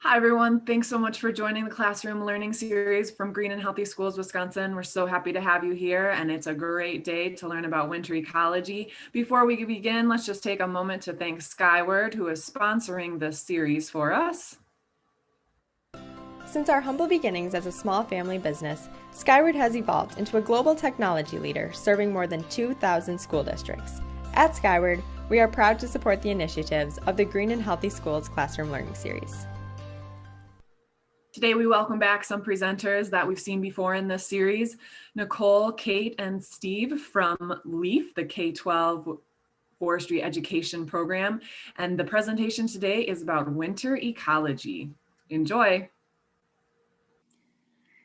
Hi, everyone. Thanks so much for joining the classroom learning series from Green and Healthy Schools, Wisconsin. We're so happy to have you here, and it's a great day to learn about winter ecology. Before we begin, let's just take a moment to thank Skyward, who is sponsoring this series for us. Since our humble beginnings as a small family business, Skyward has evolved into a global technology leader serving more than 2,000 school districts. At Skyward, we are proud to support the initiatives of the Green and Healthy Schools Classroom Learning Series. Today, we welcome back some presenters that we've seen before in this series, Nicole, Kate, and Steve from LEAF, the K-12 Forestry Education Program. And the presentation today is about winter ecology. Enjoy.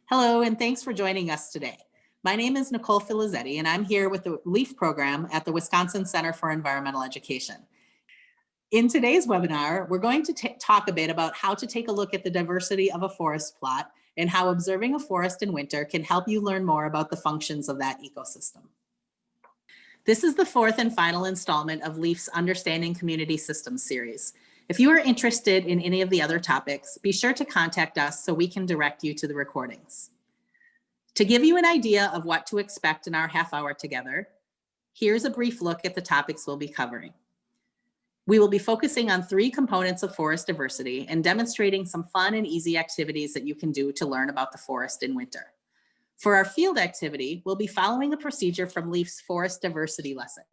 Hello, and thanks for joining us today. My name is Nicole Filizzetti, and I'm here with the LEAF program at the Wisconsin Center for Environmental Education. In today's webinar, we're going to talk a bit about how to take a look at the diversity of a forest plot and how observing a forest in winter can help you learn more about the functions of that ecosystem. This is the fourth and final installment of LEAF's Understanding Community Systems series. If you are interested in any of the other topics, be sure to contact us so we can direct you to the recordings. To give you an idea of what to expect in our half hour together, here's a brief look at the topics we'll be covering. We will be focusing on 3 components of forest diversity and demonstrating some fun and easy activities that you can do to learn about the forest in winter. For our field activity, we'll be following a procedure from LEAF's Forest Diversity lesson.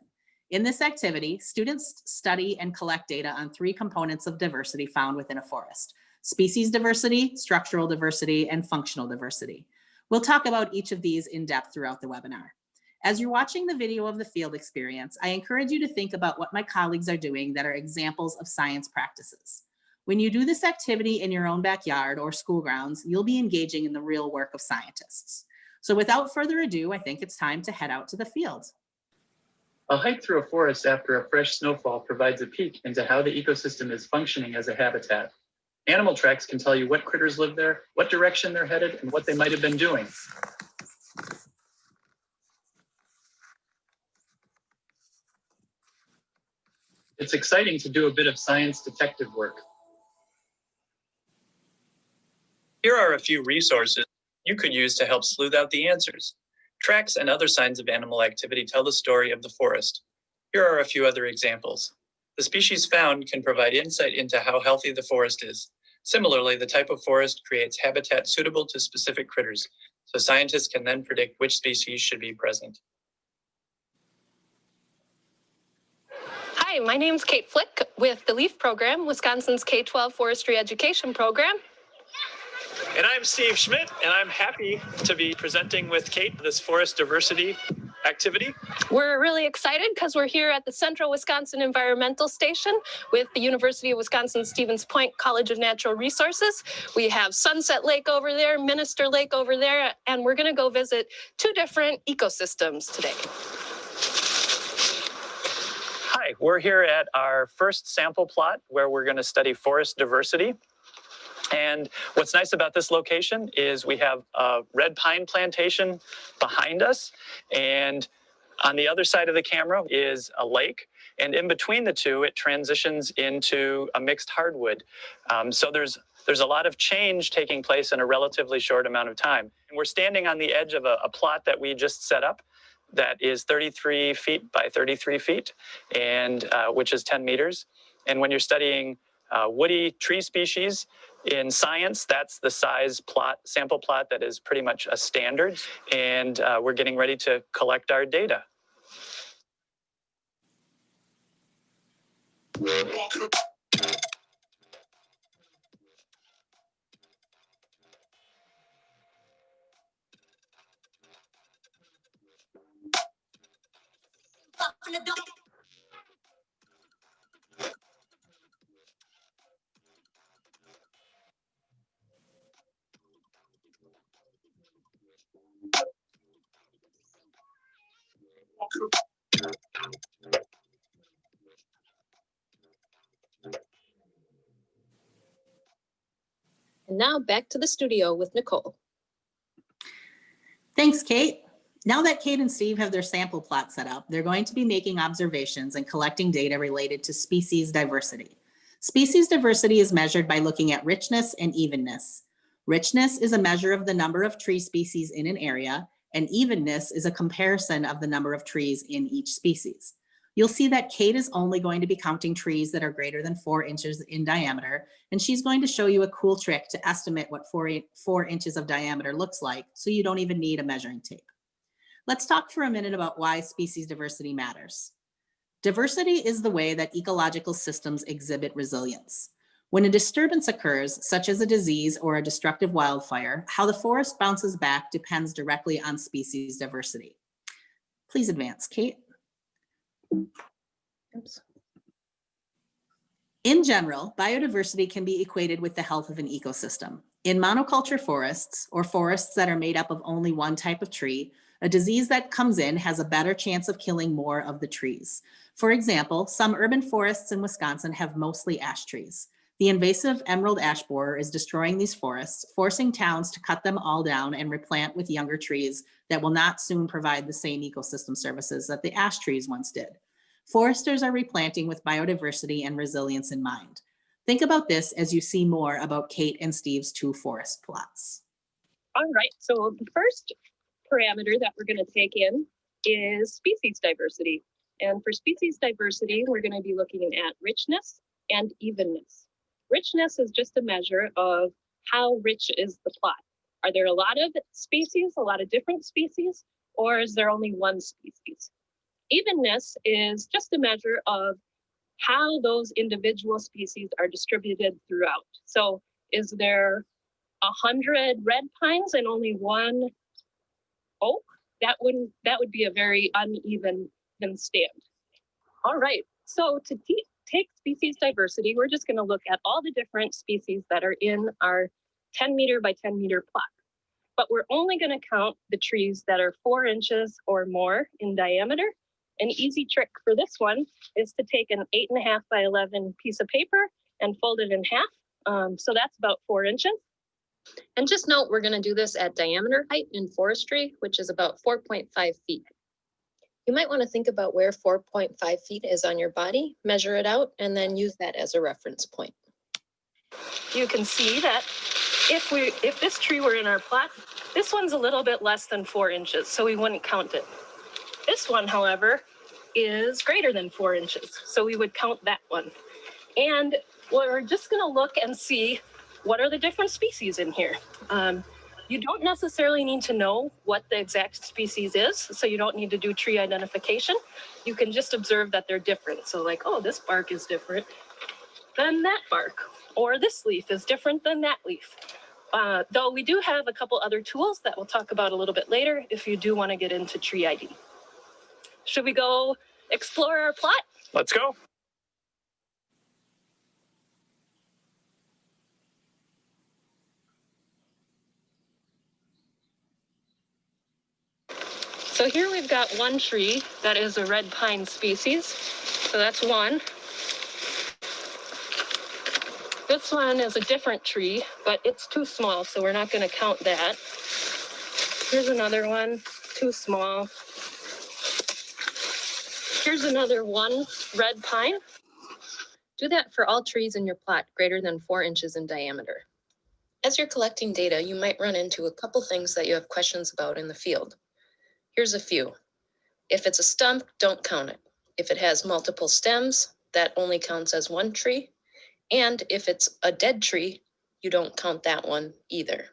In this activity, students study and collect data on 3 components of diversity found within a forest: species diversity, structural diversity, and functional diversity. We'll talk about each of these in depth throughout the webinar. As you're watching the video of the field experience, I encourage you to think about what my colleagues are doing that are examples of science practices. When you do this activity in your own backyard or school grounds, you'll be engaging in the real work of scientists. So without further ado, I think it's time to head out to the field. A hike through a forest after a fresh snowfall provides a peek into how the ecosystem is functioning as a habitat. Animal tracks can tell you what critters live there, what direction they're headed, and what they might have been doing. It's exciting to do a bit of science detective work. Here are a few resources you could use to help sleuth out the answers. Tracks and other signs of animal activity tell the story of the forest. Here are a few other examples. The species found can provide insight into how healthy the forest is. Similarly, the type of forest creates habitat suitable to specific critters, so scientists can then predict which species should be present. Hi, my name's Kate Flick with the LEAF program, Wisconsin's K-12 Forestry Education Program. And I'm Steve Schmidt, and I'm happy to be presenting with Kate this forest diversity activity. We're really excited because we're here at the Central Wisconsin Environmental Station with the University of Wisconsin-Stevens Point College of Natural Resources. We have Sunset Lake over there, Minister Lake over there, and we're going to go visit 2 different ecosystems today. Hi, we're here at our first sample plot where we're going to study forest diversity. And what's nice about this location is we have a red pine plantation behind us, and on the other side of the camera is a lake, and in between the two it transitions into a mixed hardwood. So there's a lot of change taking place in a relatively short amount of time. And we're standing on the edge of a plot that we just set up that is 33 feet by 33 feet, and which is 10 meters. And when you're studying woody tree species in science, that's the size sample plot that is pretty much a standard. And we're getting ready to collect our data. And now back to the studio with Nicole. Thanks, Kate. Now that Kate and Steve have their sample plot set up, they're going to be making observations and collecting data related to species diversity. Species diversity is measured by looking at richness and evenness. Richness is a measure of the number of tree species in an area, and evenness is a comparison of the number of trees in each species. You'll see that Kate is only going to be counting trees that are greater than 4 inches in diameter, and she's going to show you a cool trick to estimate what 4 inches of diameter looks like, so you don't even need a measuring tape. Let's talk for a minute about why species diversity matters. Diversity is the way that ecological systems exhibit resilience. When a disturbance occurs, such as a disease or a destructive wildfire, how the forest bounces back depends directly on species diversity. Please advance, Kate. Oops. In general, biodiversity can be equated with the health of an ecosystem. In monoculture forests, or forests that are made up of only one type of tree, a disease that comes in has a better chance of killing more of the trees. For example, some urban forests in Wisconsin have mostly ash trees. The invasive emerald ash borer is destroying these forests, forcing towns to cut them all down and replant with younger trees that will not soon provide the same ecosystem services that the ash trees once did. Foresters are replanting with biodiversity and resilience in mind. Think about this as you see more about Kate and Steve's 2 forest plots. All right, so the first parameter that we're going to take in is species diversity. And for species diversity, we're going to be looking at richness and evenness. Richness is just a measure of how rich is the plot. Are there a lot of species, a lot of different species, or is there only one species? Evenness is just a measure of how those individual species are distributed throughout. So is there 100 red pines and only 1 oak? That would be a very uneven stand. All right, so to take species diversity, we're just going to look at all the different species that are in our 10 meter by 10 meter plot. But we're only going to count the trees that are 4 inches or more in diameter. An easy trick for this one is to take an 8.5 by 11 piece of paper and fold it in half. So that's about 4 inches. And just note, we're going to do this at diameter height in forestry, which is about 4.5 feet. You might want to think about where 4.5 feet is on your body, measure it out, and then use that as a reference point. You can see that if this tree were in our plot, this one's a little bit less than 4 inches, so we wouldn't count it. This one, however, is greater than 4 inches, so we would count that one. And we're just going to look and see what are the different species in here. You don't necessarily need to know what the exact species is, so you don't need to do tree identification. You can just observe that they're different. So like, oh, this bark is different than that bark, or this leaf is different than that leaf. Though we do have a couple other tools that we'll talk about a little bit later if you do want to get into tree ID. Should we go explore our plot? Let's go. So here we've got one tree that is a red pine species. So that's one. This one is a different tree, but it's too small, so we're not going to count that. Here's another one, too small. Here's another one, red pine. Do that for all trees in your plot greater than 4 inches in diameter. As you're collecting data, you might run into a couple things that you have questions about in the field. Here's a few. If it's a stump, don't count it. If it has multiple stems, that only counts as one tree. And if it's a dead tree, you don't count that one either.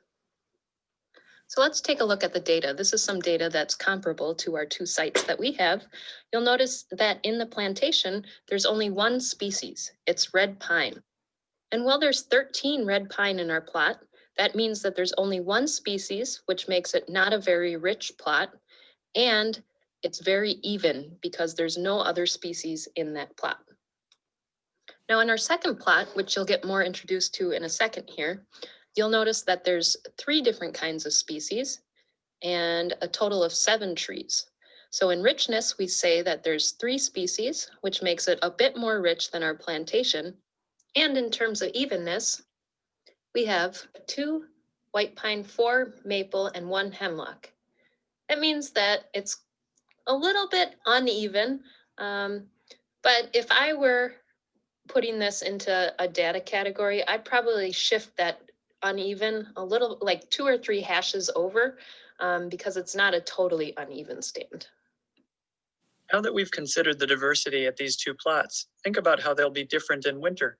So let's take a look at the data. This is some data that's comparable to our 2 sites that we have. You'll notice that in the plantation, there's only one species. It's red pine. And while there's 13 red pine in our plot, that means that there's only one species, which makes it not a very rich plot. And it's very even because there's no other species in that plot. Now in our second plot, which you'll get more introduced to in a second here, you'll notice that there's 3 different kinds of species and a total of 7 trees. So in richness, we say that there's 3 species, which makes it a bit more rich than our plantation. And in terms of evenness, we have 2 white pine, 4 maple, and 1 hemlock. That means that it's a little bit uneven, but if I were putting this into a data category, I'd probably shift that uneven a little, like 2 or 3 hashes over, because it's not a totally uneven stand. Now that we've considered the diversity at these 2 plots, think about how they'll be different in winter.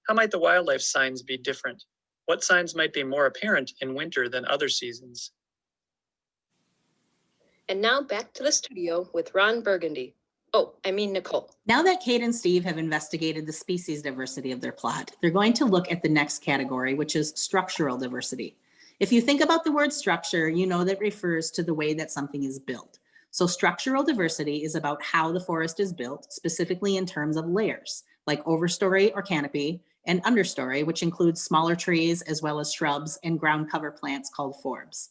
How might the wildlife signs be different? What signs might be more apparent in winter than other seasons? And now back to the studio with Ron Burgundy. Nicole. Now that Kate and Steve have investigated the species diversity of their plot, they're going to look at the next category, which is structural diversity. If you think about the word structure, you know that refers to the way that something is built. So structural diversity is about how the forest is built, specifically in terms of layers, like overstory or canopy, and understory, which includes smaller trees as well as shrubs and ground cover plants called forbs.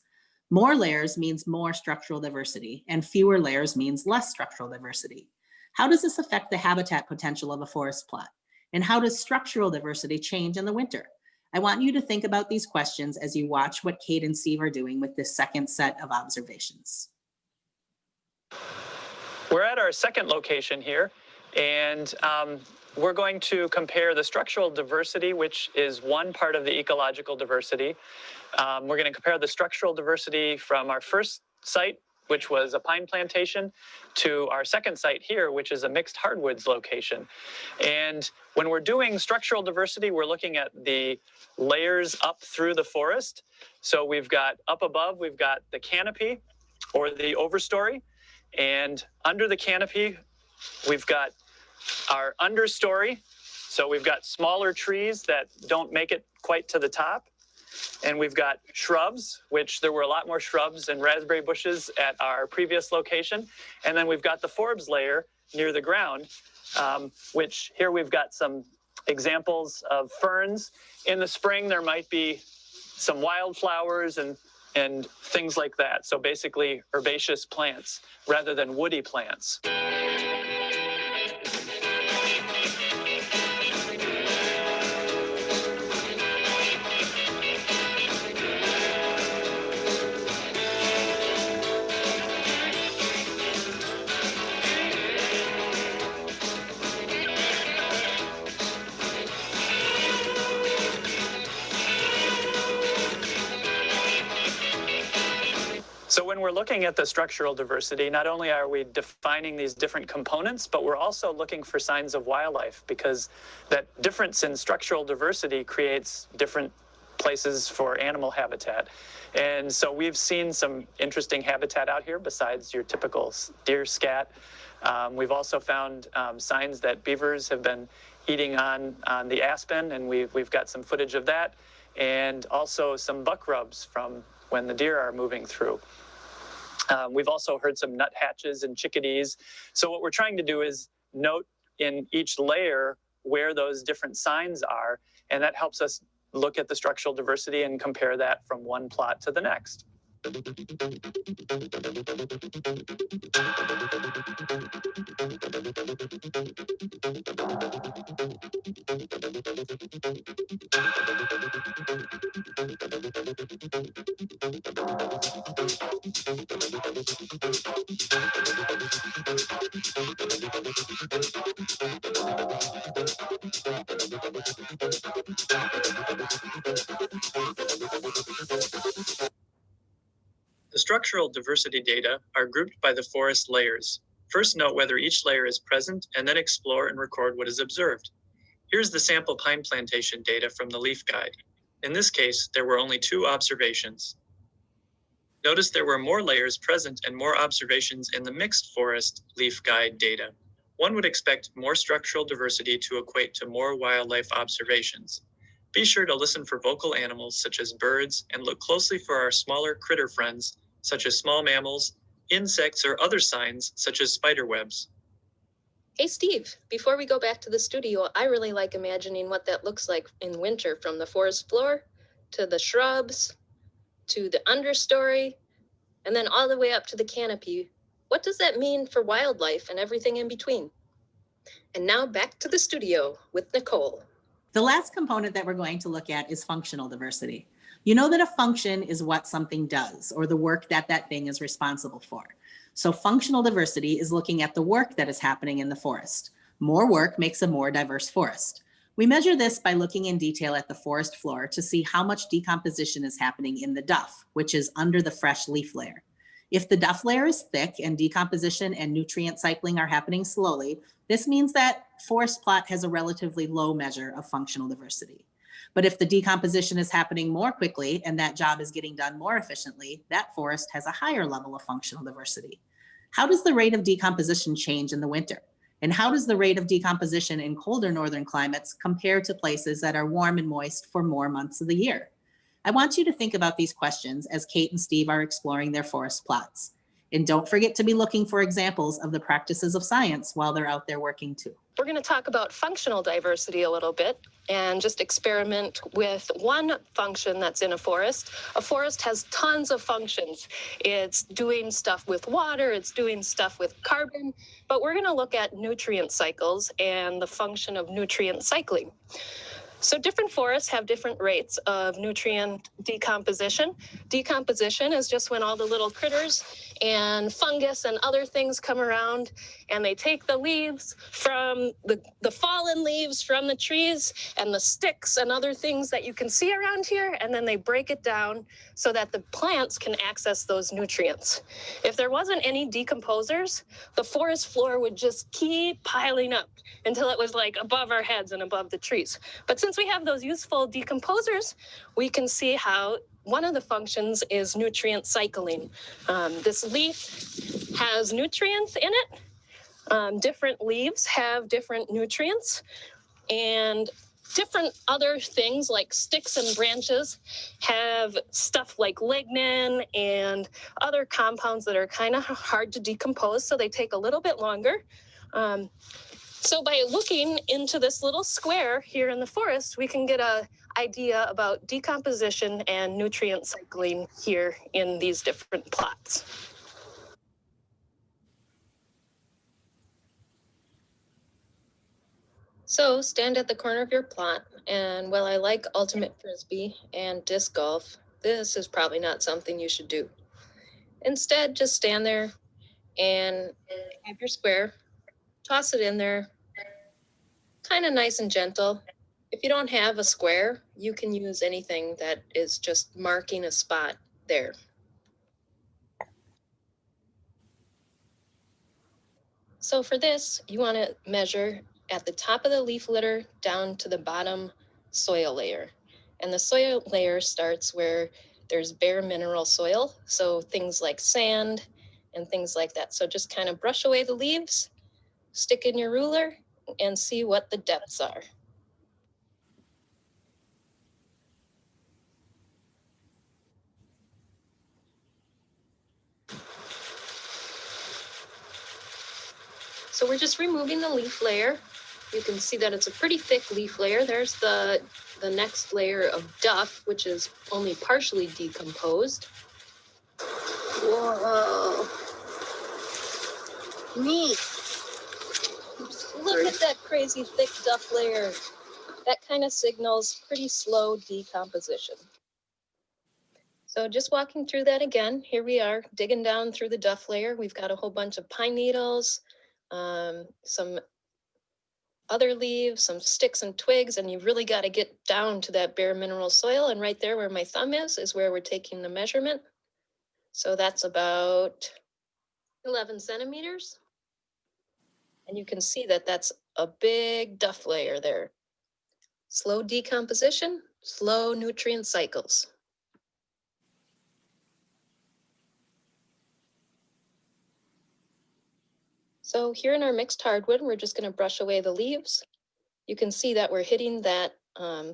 More layers means more structural diversity, and fewer layers means less structural diversity. How does this affect the habitat potential of a forest plot? And how does structural diversity change in the winter? I want you to think about these questions as you watch what Kate and Steve are doing with this second set of observations. We're at our second location here, and we're going to compare the structural diversity, which is one part of the ecological diversity. We're going to compare the structural diversity from our first site, which was a pine plantation, to our second site here, which is a mixed hardwoods location. And when we're doing structural diversity, we're looking at the layers up through the forest. So we've got up above, we've got the canopy or the overstory. And under the canopy, we've got our understory. So we've got smaller trees that don't make it quite to the top. And we've got shrubs, which there were a lot more shrubs and raspberry bushes at our previous location. And then we've got the forbs layer near the ground, which here we've got some examples of ferns. In the spring, there might be some wildflowers and things like that. So basically herbaceous plants rather than woody plants. So when we're looking at the structural diversity, not only are we defining these different components, but we're also looking for signs of wildlife, because that difference in structural diversity creates different places for animal habitat. And so we've seen some interesting habitat out here besides your typical deer scat. We've also found signs that beavers have been eating on the aspen, and we've got some footage of that, and also some buck rubs from when the deer are moving through. We've also heard some nuthatches and chickadees. So what we're trying to do is note in each layer where those different signs are, and that helps us look at the structural diversity and compare that from one plot to the next. The structural diversity data are grouped by the forest layers. First, note whether each layer is present, and then explore and record what is observed. Here's the sample pine plantation data from the leaf guide. In this case, there were only 2 observations. Notice there were more layers present and more observations in the mixed forest leaf guide data. One would expect more structural diversity to equate to more wildlife observations. Be sure to listen for vocal animals such as birds, and look closely for our smaller critter friends such as small mammals, insects, or other signs such as spider webs. Hey, Steve, before we go back to the studio, I really like imagining what that looks like in winter, from the forest floor to the shrubs to the understory, and then all the way up to the canopy. What does that mean for wildlife and everything in between? And now back to the studio with Nicole. The last component that we're going to look at is functional diversity. You know that a function is what something does, or the work that that thing is responsible for. So functional diversity is looking at the work that is happening in the forest. More work makes a more diverse forest. We measure this by looking in detail at the forest floor to see how much decomposition is happening in the duff, which is under the fresh leaf layer. If the duff layer is thick and decomposition and nutrient cycling are happening slowly, this means that forest plot has a relatively low measure of functional diversity. But if the decomposition is happening more quickly and that job is getting done more efficiently, that forest has a higher level of functional diversity. How does the rate of decomposition change in the winter? And how does the rate of decomposition in colder northern climates compare to places that are warm and moist for more months of the year? I want you to think about these questions as Kate and Steve are exploring their forest plots. And don't forget to be looking for examples of the practices of science while they're out there working too. We're going to talk about functional diversity a little bit and just experiment with one function that's in a forest. A forest has tons of functions. It's doing stuff with water, it's doing stuff with carbon, but we're going to look at nutrient cycles and the function of nutrient cycling. So different forests have different rates of nutrient decomposition. Decomposition is just when all the little critters and fungus and other things come around and they take the leaves from the fallen leaves from the trees and the sticks and other things that you can see around here, and then they break it down so that the plants can access those nutrients. If there wasn't any decomposers, the forest floor would just keep piling up until it was like above our heads and above the trees. But since we have those useful decomposers, we can see how one of the functions is nutrient cycling. This leaf has nutrients in it. Different leaves have different nutrients, and different other things like sticks and branches have stuff like lignin and other compounds that are kind of hard to decompose, so they take a little bit longer. So by looking into this little square here in the forest, we can get an idea about decomposition and nutrient cycling here in these different plots. So stand at the corner of your plot, and while I like ultimate frisbee and disc golf, this is probably not something you should do. Instead, just stand there and have your square, toss it in there, kind of nice and gentle. If you don't have a square, you can use anything that is just marking a spot there. So for this, you want to measure at the top of the leaf litter down to the bottom soil layer. And the soil layer starts where there's bare mineral soil, so things like sand and things like that. So just kind of brush away the leaves, stick in your ruler, and see what the depths are. So we're just removing the leaf layer. You can see that it's a pretty thick leaf layer. There's the next layer of duff, which is only partially decomposed. Whoa. Neat. Look at that crazy thick duff layer. That kind of signals pretty slow decomposition. So just walking through that again, here we are digging down through the duff layer. We've got a whole bunch of pine needles, some other leaves, some sticks and twigs, and you've really got to get down to that bare mineral soil. And right there where my thumb is where we're taking the measurement. So that's about 11 centimeters. And you can see that that's a big duff layer there. Slow decomposition, slow nutrient cycles. So here in our mixed hardwood, we're just going to brush away the leaves. You can see that we're hitting that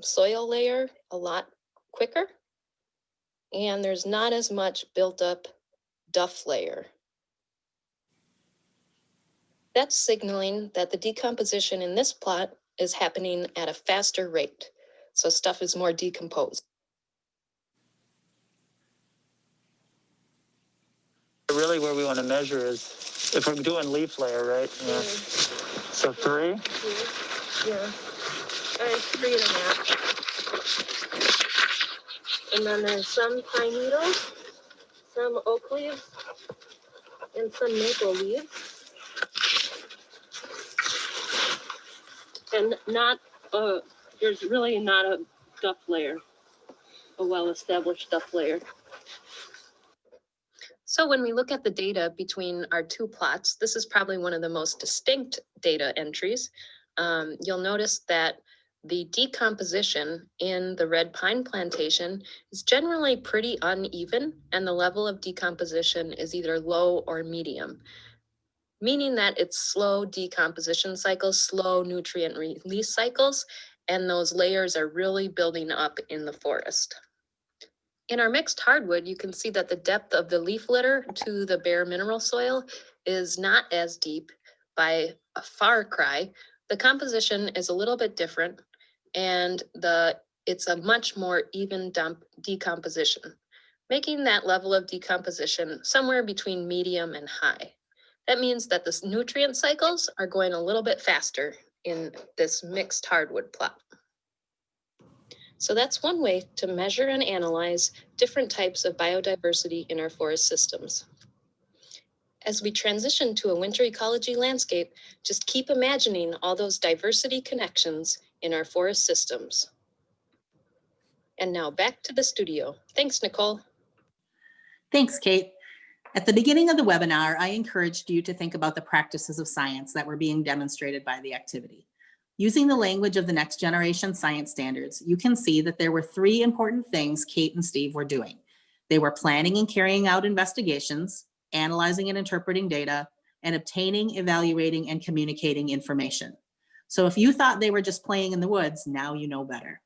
soil layer a lot quicker, and there's not as much built up duff layer. That's signaling that the decomposition in this plot is happening at a faster rate, so stuff is more decomposed. Really where we want to measure is if we're doing leaf layer, right? Yeah. So 3? Yeah. 3.5. And then there's some pine needles, some oak leaves, and some maple leaves. and there's really not a duff layer, a well-established duff layer. So when we look at the data between our two plots, this is probably one of the most distinct data entries. You'll notice that the decomposition in the red pine plantation is generally pretty uneven, and the level of decomposition is either low or medium, meaning that it's slow decomposition cycles, slow nutrient release cycles, and those layers are really building up in the forest. In our mixed hardwood, you can see that the depth of the leaf litter to the bare mineral soil is not as deep by a far cry. The composition is a little bit different, and it's a much more even decomposition, making that level of decomposition somewhere between medium and high. That means that the nutrient cycles are going a little bit faster in this mixed hardwood plot. So that's one way to measure and analyze different types of biodiversity in our forest systems. As we transition to a winter ecology landscape, just keep imagining all those diversity connections in our forest systems. And now back to the studio. Thanks, Nicole. Thanks, Kate. At the beginning of the webinar, I encouraged you to think about the practices of science that were being demonstrated by the activity. Using the language of the next generation science standards, you can see that there were three important things Kate and Steve were doing. They were planning and carrying out investigations, analyzing and interpreting data, and obtaining, evaluating, and communicating information. So if you thought they were just playing in the woods, now you know better.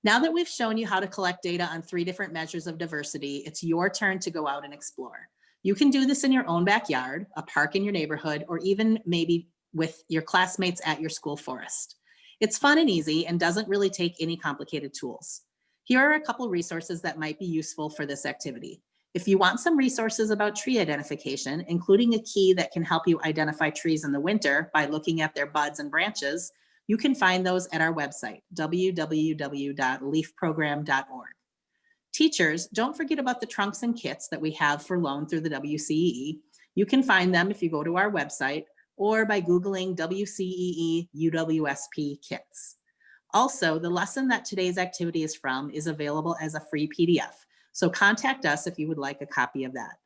Now that we've shown you how to collect data on three different measures of diversity, it's your turn to go out and explore. You can do this in your own backyard, a park in your neighborhood, or even maybe with your classmates at your school forest. It's fun and easy and doesn't really take any complicated tools. Here are a couple resources that might be useful for this activity. If you want some resources about tree identification, including a key that can help you identify trees in the winter by looking at their buds and branches, you can find those at our website, www.leafprogram.org. Teachers, don't forget about the trunks and kits that we have for loan through the WCEE. You can find them if you go to our website or by Googling WCEE UWSP kits. Also, the lesson that today's activity is from is available as a free PDF, so contact us if you would like a copy of that.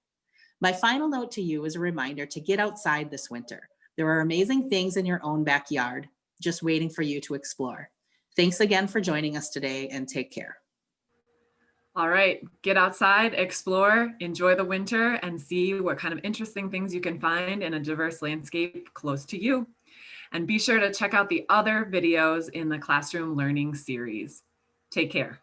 My final note to you is a reminder to get outside this winter. There are amazing things in your own backyard just waiting for you to explore. Thanks again for joining us today, and take care. All right, get outside, explore, enjoy the winter, and see what kind of interesting things you can find in a diverse landscape close to you. And be sure to check out the other videos in the Classroom Learning series. Take care.